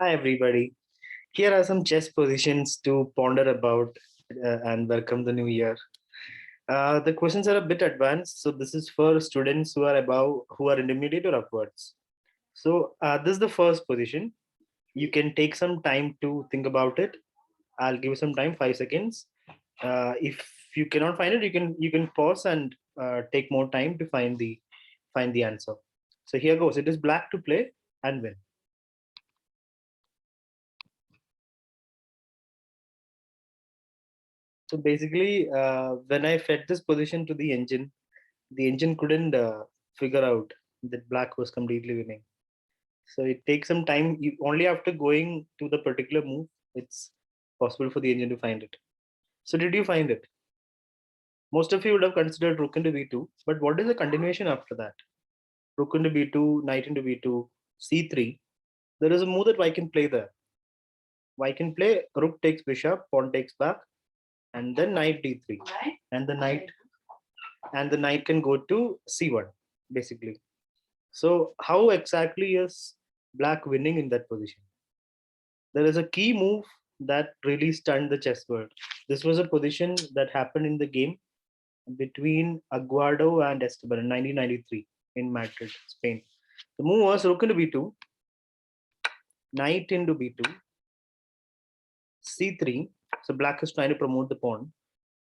Hi, everybody. Here are some chess positions to ponder about and welcome the new year. The questions are a bit advanced, so this is for students who are above, who are intermediate or upwards. So, this is the first position. You can take some time to think about it. I'll give you some time, 5 seconds. If you cannot find it, you can pause and take more time to find the answer. So here goes. It is black to play and win. So basically, when I fed this position to the engine couldn't figure out that black was completely winning. So it takes some time. Only after going to the particular move, it's possible for the engine to find it. So did you find it? Most of you would have considered rook into b2, but what is the continuation after that? Rook into b2, knight into b2, c3. There is a move that white can play there. White can play rook takes bishop, pawn takes back, and then knight d3, and the knight can go to c1 basically. So how exactly is black winning in that position? There is a key move that really stunned the chess world. This was a position that happened in the game between Aguado and Esteban in 1993 in Madrid, Spain. The move was rook into b2, knight into b2, c3. So black is trying to promote the pawn.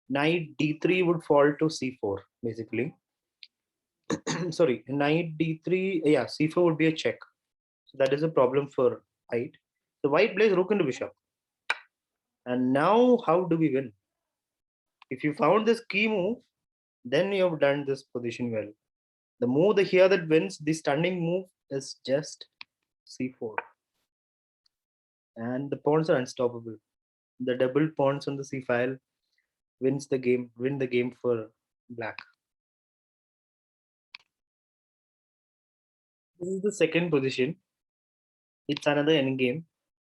Knight d3 would fall to c4 basically. Sorry, knight d3. Yeah, c4 would be a check. So that is a problem for white. So white plays rook into bishop. And now how do we win? If you found this key move, then you have done this position well. The move here that wins, the stunning move is just c4. And the pawns are unstoppable. The double pawns on the c file win the game for black. This is the second position. It's another endgame.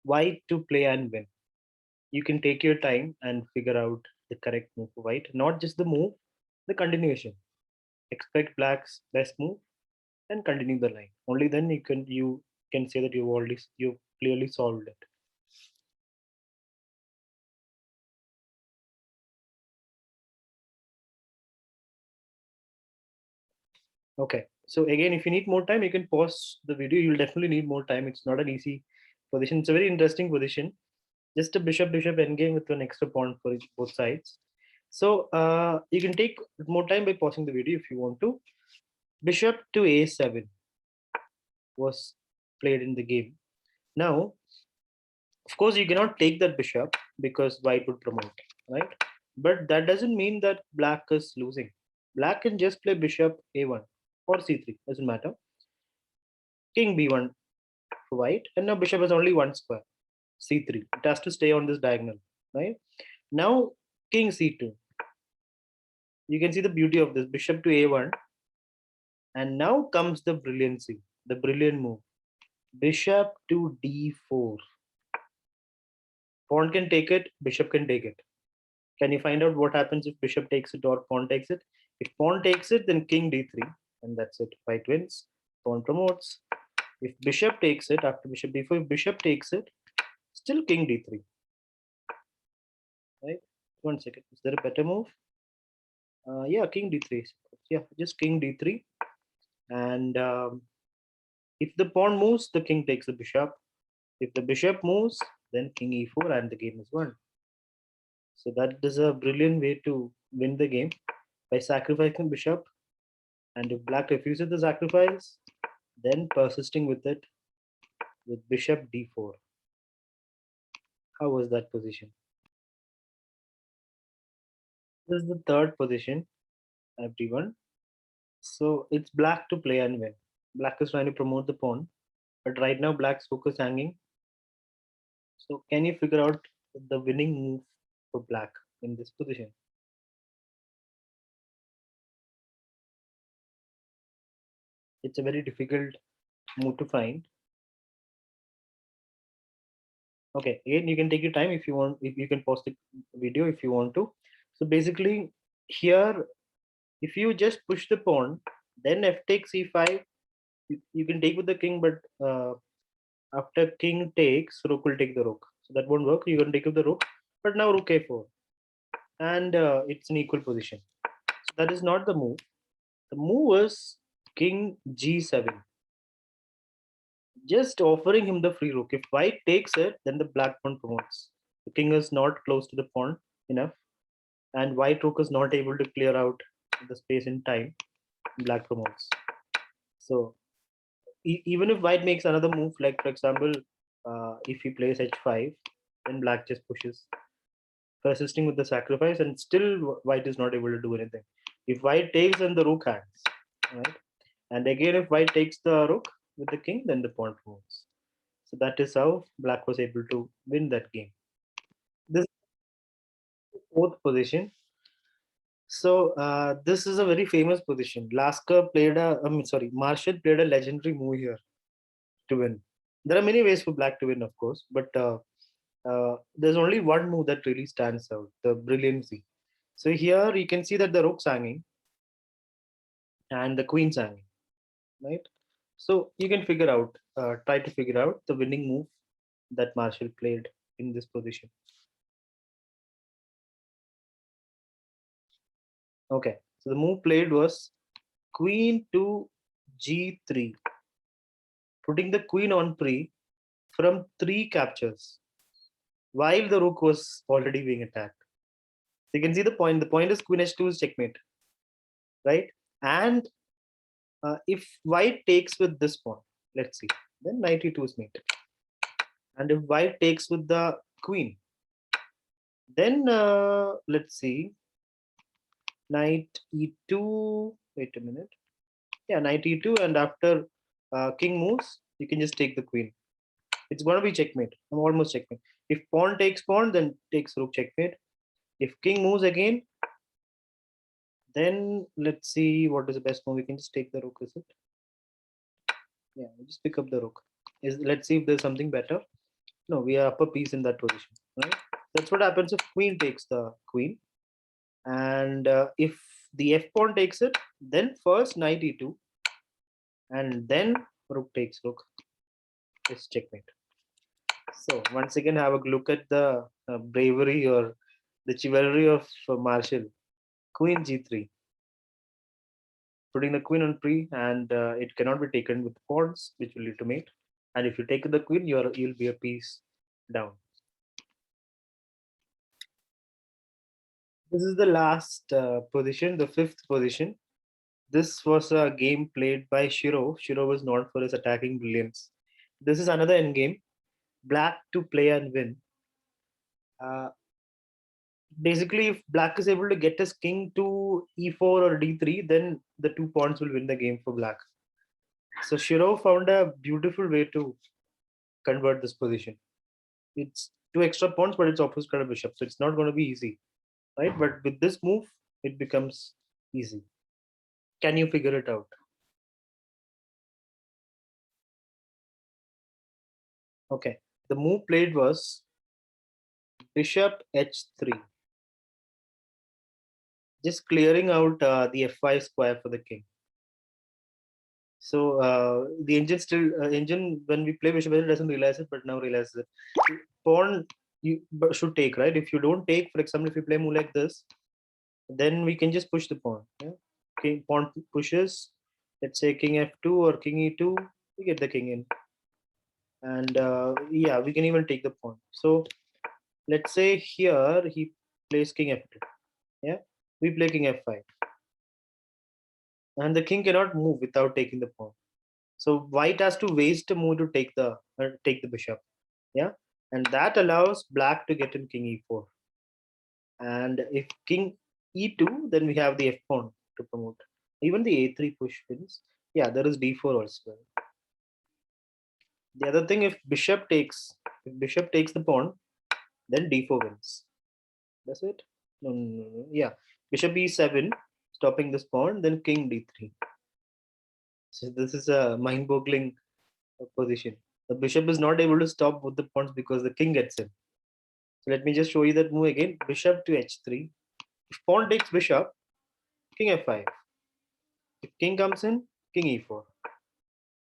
White to play and win. You can take your time and figure out the correct move for white, not just the move, the continuation. Expect black's best move and continue the line. Only then you can say that you've clearly solved it. Okay. So again, if you need more time, you can pause the video. You'll definitely need more time. It's not an easy position. It's a very interesting position. Just a bishop endgame with an extra pawn for both sides. So you can take more time by pausing the video if you want to. Bishop to a7 was played in the game. Now, of course, you cannot take that bishop because white would promote, right? But that doesn't mean that black is losing. Black can just play bishop a1 or c3, doesn't matter. King b1 for white, and now bishop is only one square, c3. It has to stay on this diagonal, right? Now, king c2. You can see the beauty of this bishop to a1, and now comes the brilliancy, the brilliant move. Bishop to d4. Pawn can take it, bishop can take it. Can you find out what happens if bishop takes it or pawn takes it? If pawn takes it, then king d3, and that's it. White wins. Pawn promotes. If bishop takes it after bishop d4, if bishop takes it, still king d3. Right? 1 second. Is there a better move? Yeah, king d3. Yeah, just king d3. And if the pawn moves, the king takes the bishop. If the bishop moves, then king e4, and the game is won. So that is a brilliant way to win the game by sacrificing bishop. And if black refuses the sacrifice, then persisting with it with bishop d4. How was that position? This is the third position, everyone. So it's black to play and win. Black is trying to promote the pawn, but right now black's rook is hanging. So can you figure out the winning move for black in this position? It's a very difficult move to find. Okay, again, you can take your time if you want, if you can pause the video if you want to. So basically, here, if you just push the pawn, then f takes e5, you can take with the king, but After king takes, rook will take the rook. So that won't work. You're going to take up the rook. But now rook a4. And it's an equal position. So that is not the move. The move was king g7. Just offering him the free rook. If white takes it, then the black pawn promotes. The king is not close to the pawn enough. And white rook is not able to clear out the space in time. Black promotes. So even if white makes another move, like for example, if he plays h5, then black just pushes, persisting with the sacrifice, and still white is not able to do anything. If white takes, then the rook hangs, right? And again, if white takes the rook with the king, then the pawn moves. So that is how black was able to win that game. This is the fourth position. So this is a very famous position. Lasker played Marshall played a legendary move here to win. There are many ways for black to win, of course, but there's only one move that really stands out: the brilliancy. So here you can see that the rook's hanging and the queen's hanging, right? So you can try to figure out the winning move that Marshall played in this position. Okay, so the move played was queen to g3, putting the queen on pre from three captures while the rook was already being attacked. So you can see the point. The point is queen h2 is checkmate, right? And if white takes with this pawn, let's see, then knight e2 is mate. And if white takes with the queen, then let's see, knight e2. Wait a minute. Yeah, knight e2, and after king moves, you can just take the queen. It's going to be checkmate. I'm almost checkmate. If pawn takes pawn, then takes rook checkmate. If king moves again, then let's see what is the best move. We can just take the rook, is it? Yeah, just pick up the rook. Let's see if there's something better. No, we are upper piece in that position, right? That's what happens if queen takes the queen. And if the f pawn takes it, then first knight e2, and then rook takes rook. It's checkmate. So once again, have a look at the bravery or the chivalry of Marshall. Queen g3, putting the queen on pre, and it cannot be taken with pawns, which will lead to mate. And if you take the queen, you'll be a piece down. This is the last position, the fifth position. This was a game played by Shiro. Shiro was known for his attacking brilliance. This is another endgame. Black to play and win. Uh, Basically, if black is able to get his king to e4 or d3, then the two pawns will win the game for black. So Shiro found a beautiful way to convert this position. It's two extra pawns, but it's opposite card of bishop, so it's not going to be easy, right? But with this move, it becomes easy. Can you figure it out? Okay, the move played was bishop h3, just clearing out the f5 square for the king. So the engine when we play bishop it doesn't realize it, but now realizes it. Pawn you should take, right? If you don't take, for example, if you play move like this, then we can just push the pawn. Yeah, king pawn pushes. Let's say king f2 or king e2. We get the king in, and yeah, we can even take the pawn. So let's say here he plays king f2. Yeah, we play king f5, and the king cannot move without taking the pawn. So white has to waste a move to take the bishop. Yeah, and that allows black to get in king e4. And if king e2, then we have the f pawn to promote. Even the a3 push wins. Yeah, there is d4 also. The other thing, if bishop takes the pawn, then d4 wins. That's it. No, no, no, no. Yeah, bishop e7, stopping this pawn. Then king d3. So this is a mind-boggling position. The bishop is not able to stop both the pawns because the king gets in. So let me just show you that move again. Bishop to h3. If pawn takes bishop, king f5. If king comes in, king e4.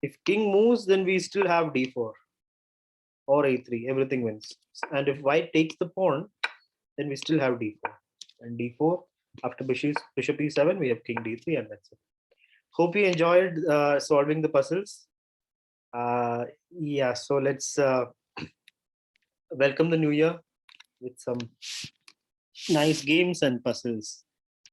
If king moves, then we still have d4. or a3, everything wins. And if white takes the pawn, then we still have d4. And d4, after bishop e7, we have king d3, and that's it. Hope you enjoyed solving the puzzles. Yeah, so let's welcome the new year with some nice games and puzzles.